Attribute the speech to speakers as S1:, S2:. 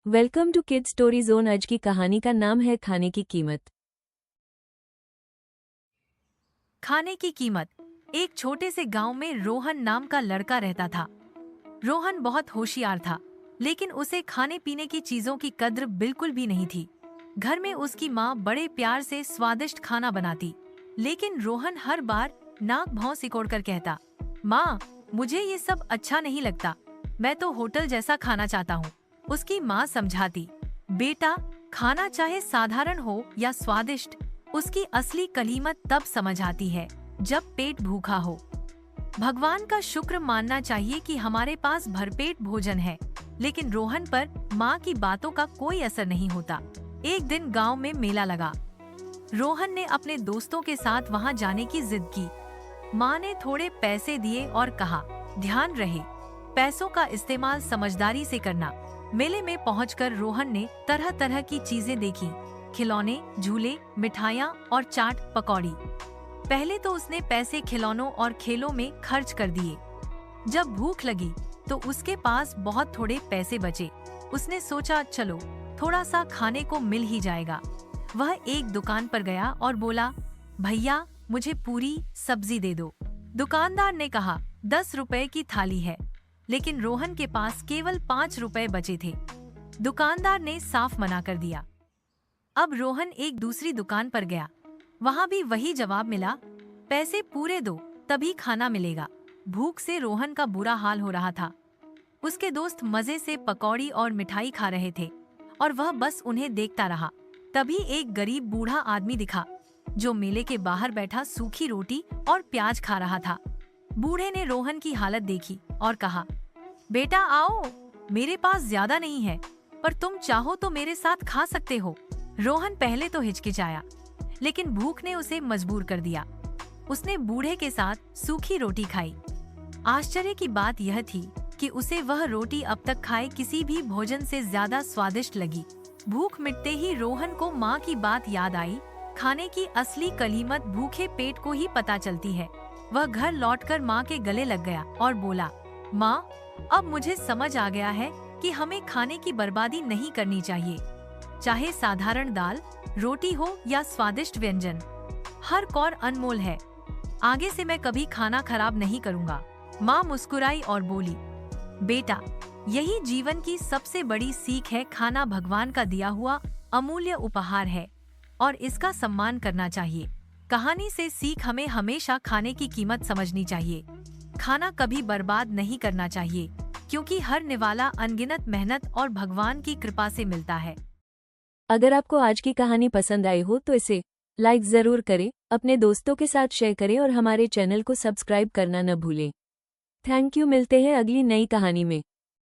S1: Welcome to Kid Story Zone. आज की कहानी का नाम है खाने की कीमत।
S2: खाने की कीमत। एक छोटे से गांव में रोहन नाम का लड़का रहता था। रोहन बहुत होशियार था, लेकिन उसे खाने पीने की चीजों की कद्र बिल्कुल भी नहीं थी। घर में उसकी माँ बड़े प्यार से स्वादिष्ट खाना बनाती, लेकिन रोहन हर बार नाक भौं सिकोड़कर कहता, माँ, मुझे ये सब अच्छा नहीं लगता, मैं तो होटल जैसा खाना चाहता हूँ। उसकी माँ समझाती, बेटा, खाना चाहे साधारण हो या स्वादिष्ट, उसकी असली कीमत तब समझ आती है जब पेट भूखा हो। भगवान का शुक्र मानना चाहिए कि हमारे पास भरपेट भोजन है, लेकिन रोहन पर माँ की बातों का कोई असर नहीं होता। एक दिन गांव में मेला लगा। रोहन ने अपने दोस्तों के साथ वहां जाने की जिद की। माँ ने थोड़े पैसे दिए और कहा, ध्यान रहे, पैसों का इस्तेमाल समझदारी से करना। मेले में पहुंचकर रोहन ने तरह तरह की चीजें देखी, खिलौने, झूले, मिठाइयाँ और चाट पकौड़ी। पहले तो उसने पैसे खिलौनों और खेलों में खर्च कर दिए। जब भूख लगी तो उसके पास बहुत थोड़े पैसे बचे। उसने सोचा, चलो थोड़ा सा खाने को मिल ही जाएगा। वह एक दुकान पर गया और बोला, भैया, मुझे पूरी सब्जी दे दो। दुकानदार ने कहा, 10 रुपए की थाली है, लेकिन रोहन के पास केवल 5 रुपए बचे थे। दुकानदार ने साफ मना कर दिया। अब रोहन एक दूसरी दुकान पर गया। वहाँ भी वही जवाब मिला, पैसे पूरे दो तभी खाना मिलेगा। भूख से रोहन का बुरा हाल हो रहा था। उसके दोस्त मजे से पकौड़ी और मिठाई खा रहे थे और वह बस उन्हें देखता रहा। तभी एक गरीब बूढ़ा आदमी दिखा, जो मेले के बाहर बैठा सूखी रोटी और प्याज खा रहा था। बूढ़े ने रोहन की हालत देखी और कहा, बेटा आओ, मेरे पास ज्यादा नहीं है, पर तुम चाहो तो मेरे साथ खा सकते हो। रोहन पहले तो हिचकिचाया, लेकिन भूख ने उसे मजबूर कर दिया। उसने बूढ़े के साथ सूखी रोटी खाई। आश्चर्य की बात यह थी कि उसे वह रोटी अब तक खाए किसी भी भोजन से ज्यादा स्वादिष्ट लगी। भूख मिटते ही रोहन को माँ की बात याद आई, खाने की असली कीमत भूखे पेट को ही पता चलती है। वह घर लौटकर माँ के गले लग गया और बोला, माँ, अब मुझे समझ आ गया है कि हमें खाने की बर्बादी नहीं करनी चाहिए। चाहे साधारण दाल, रोटी हो या स्वादिष्ट व्यंजन, हर कौर अनमोल है। आगे से मैं कभी खाना खराब नहीं करूँगा। माँ मुस्कुराई और बोली, बेटा, यही जीवन की सबसे बड़ी सीख है। खाना भगवान का दिया हुआ अमूल्य उपहार है और इसका सम्मान करना चाहिए। कहानी से सीख, हमें हमेशा खाने की कीमत समझनी चाहिए। खाना कभी बर्बाद नहीं करना चाहिए, क्योंकि हर निवाला अनगिनत मेहनत और भगवान की कृपा से मिलता है।
S1: अगर आपको आज की कहानी पसंद आई हो तो इसे लाइक जरूर करें, अपने दोस्तों के साथ शेयर करें और हमारे चैनल को सब्सक्राइब करना न भूलें। Thank you. मिलते हैं अगली नई कहानी में।